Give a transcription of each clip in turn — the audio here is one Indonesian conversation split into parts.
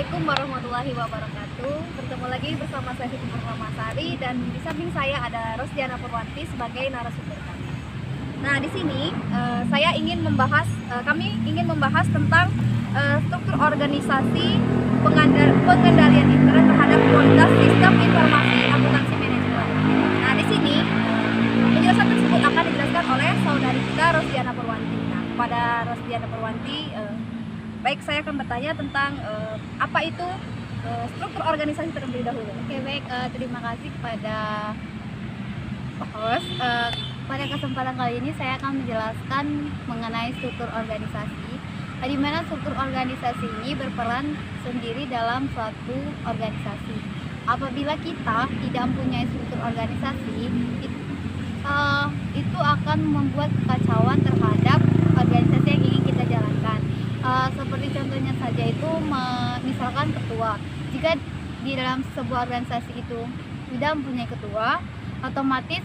Assalamualaikum warahmatullahi wabarakatuh. Bertemu lagi bersama saya Siti Purnamasari dan di samping saya ada Rosdiana Purwanti sebagai narasumber kami. Nah, di sini kami ingin membahas tentang struktur organisasi pengendalian internet terhadap kualitas sistem informasi akuntansi manajemen. Nah, di sini penjelasan tersebut akan dijelaskan oleh saudari kita Rosdiana Purwanti. Nah, kepada Rosdiana Purwanti, baik, saya akan bertanya tentang apa itu struktur organisasi terlebih dahulu. Oke, baik, terima kasih kepada host. Pada kesempatan kali ini saya akan menjelaskan mengenai struktur organisasi, di mana struktur organisasi ini berperan sendiri dalam suatu organisasi. Apabila kita tidak mempunyai struktur organisasi, itu akan membuat kekacauan terhadap organisasi yang ingin kita jalankan. Seperti contohnya saja itu misalkan ketua. Jika di dalam sebuah organisasi itu tidak mempunyai ketua, otomatis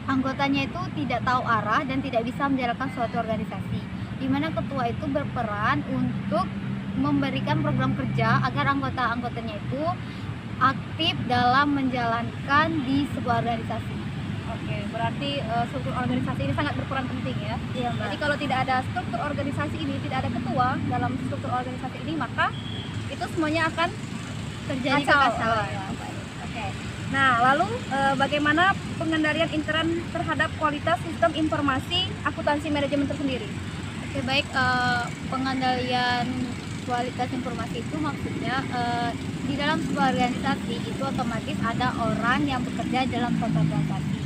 anggotanya itu tidak tahu arah dan tidak bisa menjalankan suatu organisasi, di mana ketua itu berperan untuk memberikan program kerja agar anggota-anggotanya itu aktif dalam menjalankan di sebuah organisasi. Oke, berarti struktur organisasi ini sangat berperan penting ya. Iya, Mbak. Jadi kalau tidak ada struktur organisasi ini, tidak ada ketua dalam struktur organisasi ini, maka itu semuanya akan Terjadi kacau. kekacauan. Ya, baik. Oke. Nah, lalu bagaimana pengendalian internet terhadap kualitas sistem informasi akuntansi manajemen tersendiri? Oke, baik, pengendalian kualitas informasi itu maksudnya di dalam sebuah organisasi itu otomatis ada orang yang bekerja dalam suatu organisasi.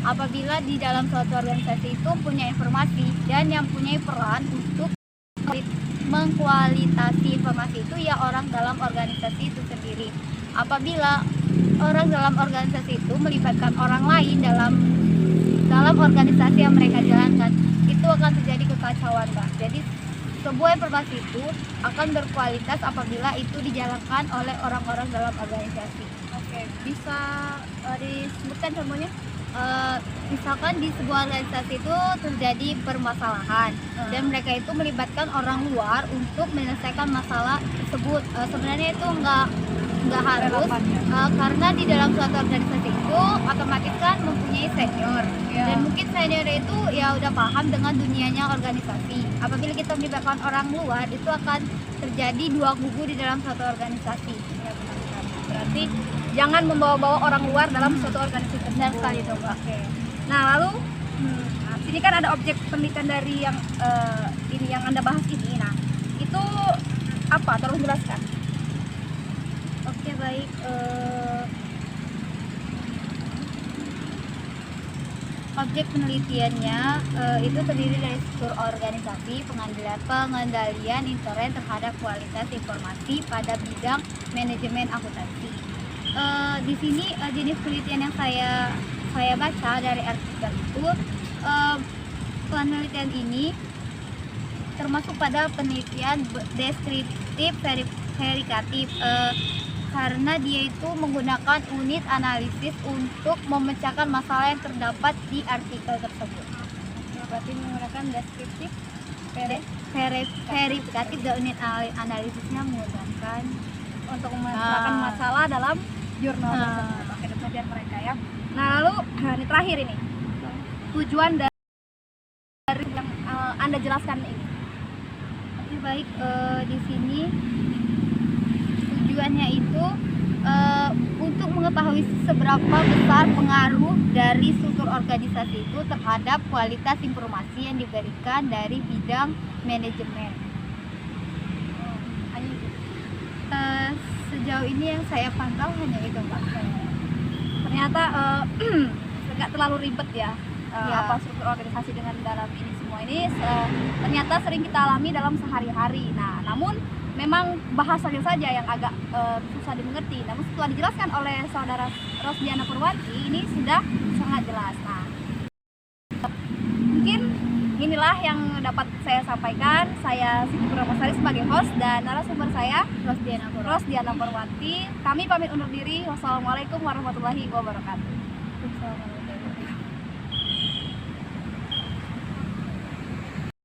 Apabila di dalam suatu organisasi itu punya informasi dan yang punya peran untuk mengkualitasi informasi itu ya orang dalam organisasi itu sendiri. Apabila orang dalam organisasi itu melibatkan orang lain dalam organisasi yang mereka jalankan, itu akan terjadi kekacauan, Mbak. Jadi sebuah informasi itu akan berkualitas apabila itu dijalankan oleh orang-orang dalam organisasi. Oke, bisa disebutkan contohnya? Misalkan di sebuah organisasi itu terjadi permasalahan dan mereka itu melibatkan orang luar untuk menyelesaikan masalah tersebut. Sebenarnya itu nggak harus, karena di dalam suatu organisasi itu otomatis kan mempunyai senior, dan mungkin senior itu ya udah paham dengan dunianya organisasi. Apabila kita melibatkan orang luar, itu akan terjadi dua kubu di dalam suatu organisasi. Ya, benar. Berarti jangan membawa-bawa orang luar dalam suatu organisasi tersebut. Sekali itu, Mbak. Oke. Nah, lalu sini kan ada objek penelitian dari yang ini yang Anda bahas ini. Nah, itu apa? Tolong jelaskan. Oke, baik. Objek penelitiannya itu terdiri dari struktur organisasi, pengendalian internet terhadap kualitas informasi pada bidang manajemen akuntansi. Di sini jenis penelitian yang saya baca dari artikel itu, penelitian ini termasuk pada penelitian deskriptif verifikatif, karena dia itu menggunakan unit analisis untuk memecahkan masalah yang terdapat di artikel tersebut. Berarti menggunakan deskriptif Verifikatif dan unit analisisnya menggunakan untuk memecahkan masalah dalam jurnal tersebut. Oke, penelitian mereka ya. Nah, lalu ini terakhir ini tujuan dari yang Anda jelaskan ini. Oke, baik, di sini tujuannya itu untuk mengetahui seberapa besar pengaruh dari struktur organisasi itu terhadap kualitas informasi yang diberikan dari bidang manajemen. Sejauh ini yang saya pantau hanya itu, Mbak. Ternyata nggak terlalu ribet ya, Ya. apa struktur organisasi dengan dalam ini semua ini ternyata sering kita alami dalam sehari-hari. Nah, namun memang bahasanya saja yang agak susah dimengerti. Namun setelah dijelaskan oleh saudara Rosdiana Purwanti, ini sudah sangat jelas. Nah, mungkin inilah yang dapat saya sampaikan. Saya Siti Purnamasari sebagai host dan narasumber saya Rosdiana Purwanti. Kami pamit undur diri. Wassalamualaikum warahmatullahi wabarakatuh. Purwanti.